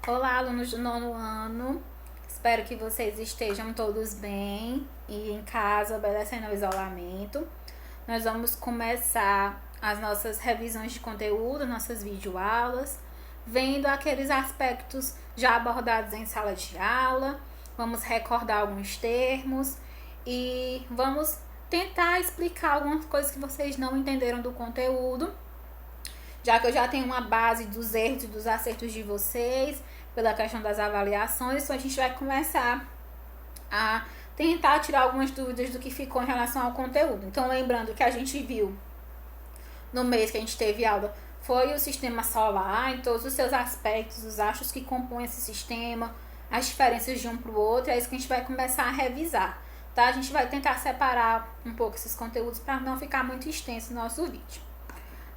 Olá, alunos do nono ano. Espero que vocês estejam todos bem e em casa, obedecendo ao isolamento. Nós vamos começar as nossas revisões de conteúdo, nossas videoaulas, vendo aqueles aspectos já abordados em sala de aula. Vamos recordar alguns termos e vamos tentar explicar algumas coisas que vocês não entenderam do conteúdo, já que eu já tenho uma base dos erros e dos acertos de vocês, pela questão das avaliações. Então a gente vai começar a tentar tirar algumas dúvidas do que ficou em relação ao conteúdo. Então, lembrando que a gente viu no mês que a gente teve aula foi o sistema solar, em todos os seus aspectos, os astros que compõem esse sistema, as diferenças de um para o outro. É isso que a gente vai começar a revisar, tá? A gente vai tentar separar um pouco esses conteúdos para não ficar muito extenso no nosso vídeo.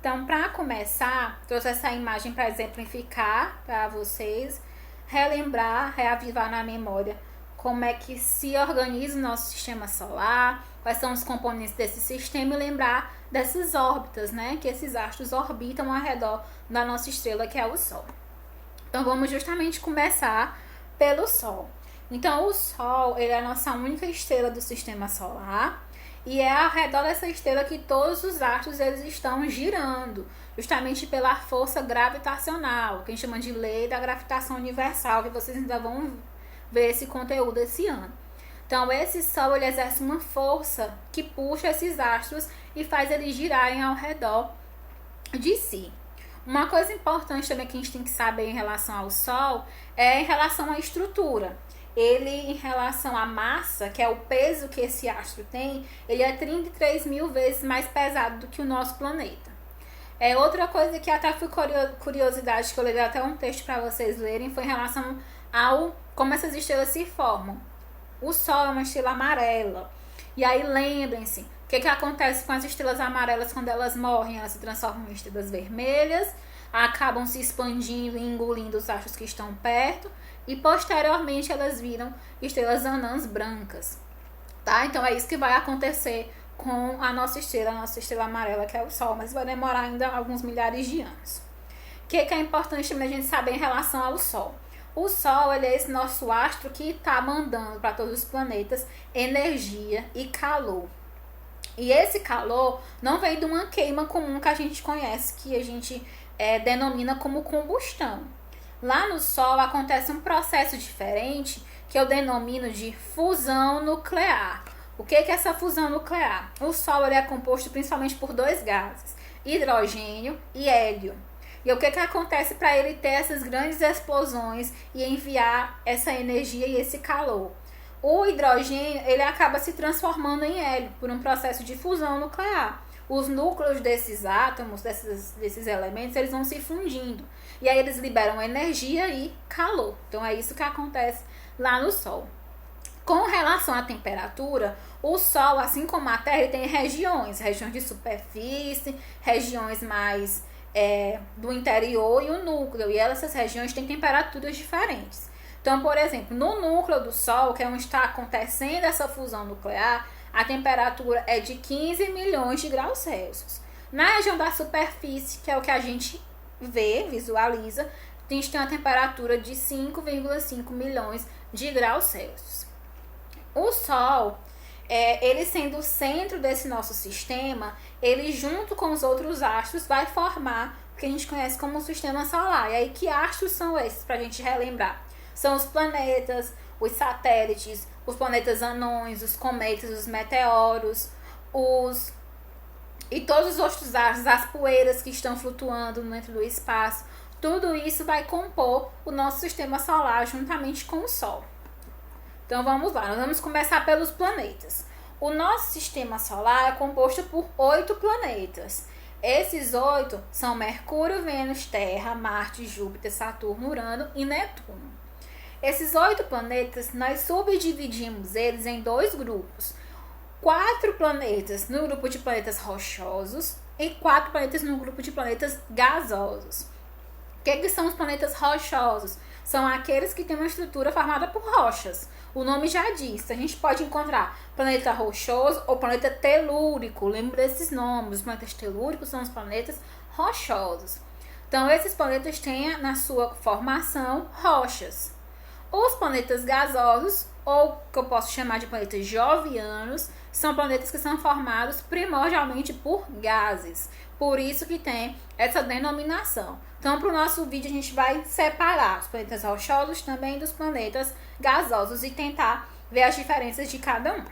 Então, para começar, trouxe essa imagem para exemplificar para vocês, relembrar, reavivar na memória como é que se organiza o nosso sistema solar, quais são os componentes desse sistema e lembrar dessas órbitas, né? Que esses astros orbitam ao redor da nossa estrela, que é o Sol. Então, vamos justamente começar pelo Sol. Então, o Sol, ele é a nossa única estrela do sistema solar. E é ao redor dessa estrela que todos os astros eles estão girando, justamente pela força gravitacional, que a gente chama de lei da gravitação universal, que vocês ainda vão ver esse conteúdo esse ano. Então, esse Sol ele exerce uma força que puxa esses astros e faz eles girarem ao redor de si. Uma coisa importante também que a gente tem que saber em relação ao Sol é em relação à estrutura. Ele, em relação à massa, que é o peso que esse astro tem, ele é 33 mil vezes mais pesado do que o nosso planeta. Outra coisa que até foi curiosidade, que eu levei até um texto para vocês lerem, foi em relação ao como essas estrelas se formam. O Sol é uma estrela amarela. E aí lembrem-se, o que acontece com as estrelas amarelas quando elas morrem? Elas se transformam em estrelas vermelhas, acabam se expandindo e engolindo os astros que estão perto, e posteriormente elas viram estrelas anãs brancas, tá? Então é isso que vai acontecer com a nossa estrela amarela, que é o Sol, mas vai demorar ainda alguns milhares de anos. O que é importante também a gente saber em relação ao Sol? O Sol, ele é esse nosso astro que está mandando para todos os planetas energia e calor. E esse calor não vem de uma queima comum que a gente conhece, que a gente denomina como combustão. Lá no Sol acontece um processo diferente que eu denomino de fusão nuclear. O que é essa fusão nuclear? O Sol ele é composto principalmente por dois gases, hidrogênio e hélio. E o que acontece para ele ter essas grandes explosões e enviar essa energia e esse calor? O hidrogênio ele acaba se transformando em hélio por um processo de fusão nuclear. Os núcleos desses átomos, desses elementos, eles vão se fundindo. E aí eles liberam energia e calor. Então é isso que acontece lá no Sol. Com relação à temperatura, o Sol, assim como a Terra, ele tem regiões de superfície, regiões mais do interior e o núcleo. E essas regiões têm temperaturas diferentes. Então, por exemplo, no núcleo do Sol, que é onde está acontecendo essa fusão nuclear, a temperatura é de 15 milhões de graus Celsius. Na região da superfície, que é o que a gente vê, visualiza, a gente tem uma temperatura de 5,5 milhões de graus Celsius. O Sol, ele sendo o centro desse nosso sistema, ele junto com os outros astros vai formar o que a gente conhece como sistema solar. E aí, que astros são esses, para a gente relembrar? São os planetas, os satélites, os planetas anões, os cometas, os meteoros, e todos os outros astros, as poeiras que estão flutuando dentro do espaço. Tudo isso vai compor o nosso sistema solar juntamente com o Sol. Então vamos lá, nós vamos começar pelos planetas. O nosso sistema solar é composto por 8 planetas. Esses 8 são Mercúrio, Vênus, Terra, Marte, Júpiter, Saturno, Urano e Netuno. Esses 8 planetas, nós subdividimos eles em 2 grupos. 4 planetas no grupo de planetas rochosos e 4 planetas no grupo de planetas gasosos. O que são os planetas rochosos? São aqueles que têm uma estrutura formada por rochas. O nome já diz, a gente pode encontrar planeta rochoso ou planeta telúrico. Lembra desses nomes, os planetas telúricos são os planetas rochosos. Então, esses planetas têm na sua formação rochas. Os planetas gasosos, ou que eu posso chamar de planetas jovianos, são planetas que são formados primordialmente por gases. Por isso que tem essa denominação. Então, para o nosso vídeo, a gente vai separar os planetas rochosos também dos planetas gasosos e tentar ver as diferenças de cada um.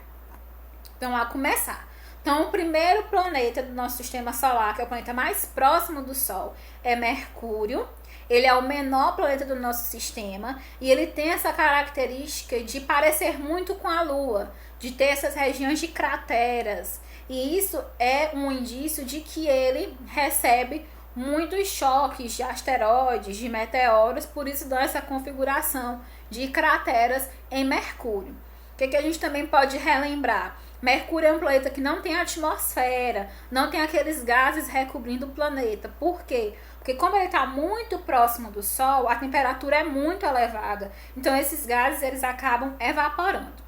Então, a começar. Então, o primeiro planeta do nosso sistema solar, que é o planeta mais próximo do Sol, é Mercúrio. Ele é o menor planeta do nosso sistema e ele tem essa característica de parecer muito com a Lua, de ter essas regiões de crateras. E isso é um indício de que ele recebe muitos choques de asteroides, de meteoros, por isso dá essa configuração de crateras em Mercúrio. O que a gente também pode relembrar? Mercúrio é um planeta que não tem atmosfera, não tem aqueles gases recobrindo o planeta. Por quê? Porque como ele está muito próximo do Sol, a temperatura é muito elevada. Então esses gases eles acabam evaporando.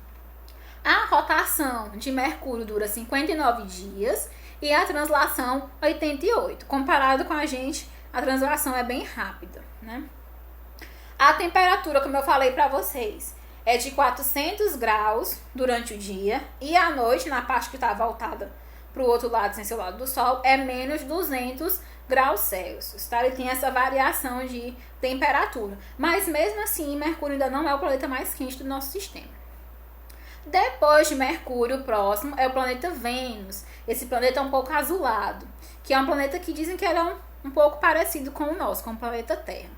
A rotação de Mercúrio dura 59 dias e a translação 88. Comparado com a gente, a translação é bem rápida, né? A temperatura, como eu falei para vocês, é de 400 graus durante o dia e à noite, na parte que está voltada para o outro lado, sem ser o lado do Sol, é menos 200 graus Celsius, tá? Ele tem essa variação de temperatura. Mas mesmo assim, Mercúrio ainda não é o planeta mais quente do nosso sistema. Depois de Mercúrio, o próximo é o planeta Vênus. Esse planeta é um pouco azulado, que é um planeta que dizem que ele é um pouco parecido com o nosso, com o planeta Terra.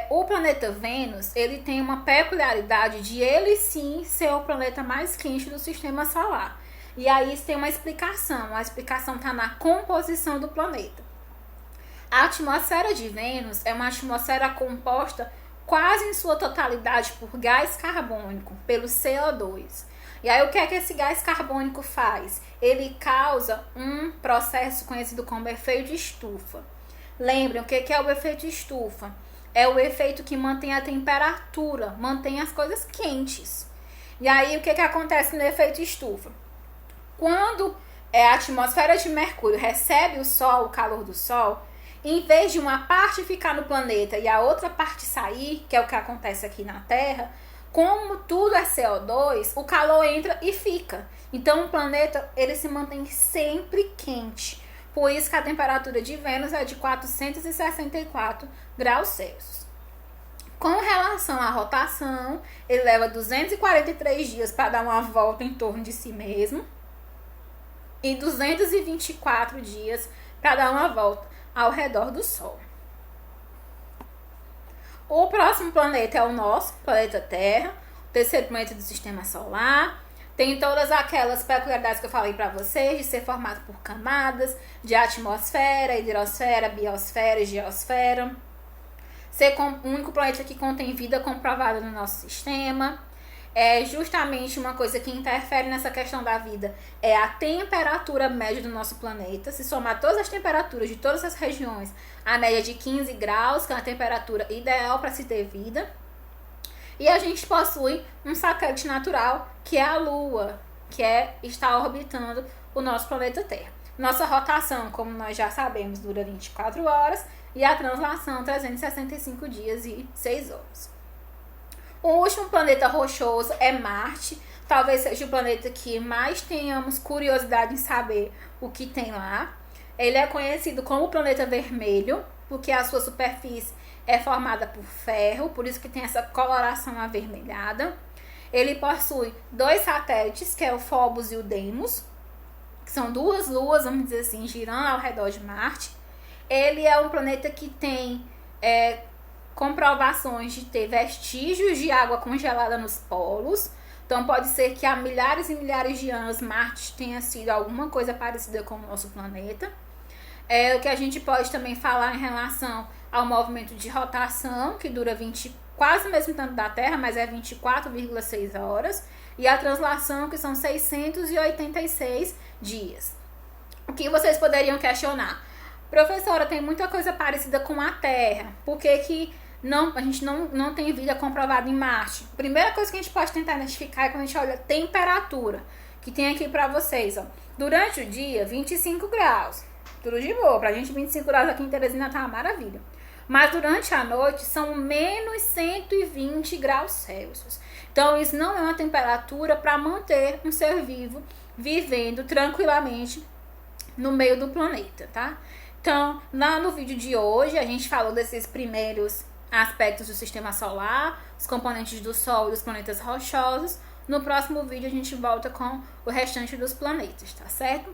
O planeta Vênus, ele tem uma peculiaridade de ele sim ser o planeta mais quente do sistema solar. E aí isso tem uma explicação. A explicação está na composição do planeta. A atmosfera de Vênus é uma atmosfera composta quase em sua totalidade por gás carbônico, pelo CO2. E aí o que é que esse gás carbônico faz? Ele causa um processo conhecido como efeito de estufa. Lembrem, o que é o efeito de estufa? É o efeito que mantém a temperatura, mantém as coisas quentes. E aí o que acontece no efeito estufa? Quando a atmosfera de Mercúrio recebe o Sol, o calor do Sol, em vez de uma parte ficar no planeta e a outra parte sair, que é o que acontece aqui na Terra, como tudo é CO2, o calor entra e fica. Então o planeta ele se mantém sempre quente. Por isso que a temperatura de Vênus é de 464 graus Celsius. Com relação à rotação, ele leva 243 dias para dar uma volta em torno de si mesmo e 224 dias para dar uma volta ao redor do Sol. O próximo planeta é o nosso, planeta Terra, o terceiro planeta do sistema solar. Tem todas aquelas peculiaridades que eu falei para vocês, de ser formado por camadas, de atmosfera, hidrosfera, biosfera e geosfera. Ser o único planeta que contém vida comprovada no nosso sistema. É justamente uma coisa que interfere nessa questão da vida, é a temperatura média do nosso planeta. Se somar todas as temperaturas de todas as regiões, a média é de 15 graus, que é a temperatura ideal para se ter vida. E a gente possui um satélite natural, que é a Lua, que está orbitando o nosso planeta Terra. Nossa rotação, como nós já sabemos, dura 24 horas e a translação 365 dias e 6 horas. O último planeta rochoso é Marte. Talvez seja o planeta que mais tenhamos curiosidade em saber o que tem lá. Ele é conhecido como o planeta vermelho, porque a sua superfície é formada por ferro, por isso que tem essa coloração avermelhada. Ele possui 2 satélites, que é o Phobos e o Deimos, que são 2 luas, vamos dizer assim, girando ao redor de Marte. Ele é um planeta que tem comprovações de ter vestígios de água congelada nos polos. Então pode ser que há milhares e milhares de anos Marte tenha sido alguma coisa parecida com o nosso planeta. O que a gente pode também falar em relação ao movimento de rotação, que dura quase o mesmo tempo da Terra, mas é 24,6 horas. E a translação, que são 686 dias. O que vocês poderiam questionar? Professora, tem muita coisa parecida com a Terra. Por que a gente não tem vida comprovada em Marte? A primeira coisa que a gente pode tentar identificar é quando a gente olha a temperatura, que tem aqui para vocês. Ó. Durante o dia, 25 graus. tudo de boa. Pra gente 25 graus aqui em Teresina tá uma maravilha. Mas durante a noite são menos 120 graus Celsius. Então isso não é uma temperatura para manter um ser vivo vivendo tranquilamente no meio do planeta, tá? Então, lá no vídeo de hoje a gente falou desses primeiros aspectos do sistema solar, os componentes do Sol e dos planetas rochosos. No próximo vídeo a gente volta com o restante dos planetas, tá certo?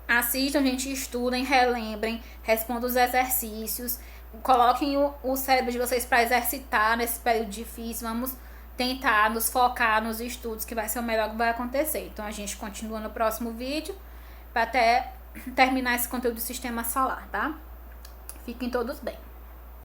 Assistam, gente, estudem, relembrem, respondam os exercícios, coloquem o cérebro de vocês para exercitar nesse período difícil. Vamos tentar nos focar nos estudos, que vai ser o melhor que vai acontecer. Então a gente continua no próximo vídeo para até terminar esse conteúdo do sistema solar, tá? Fiquem todos bem.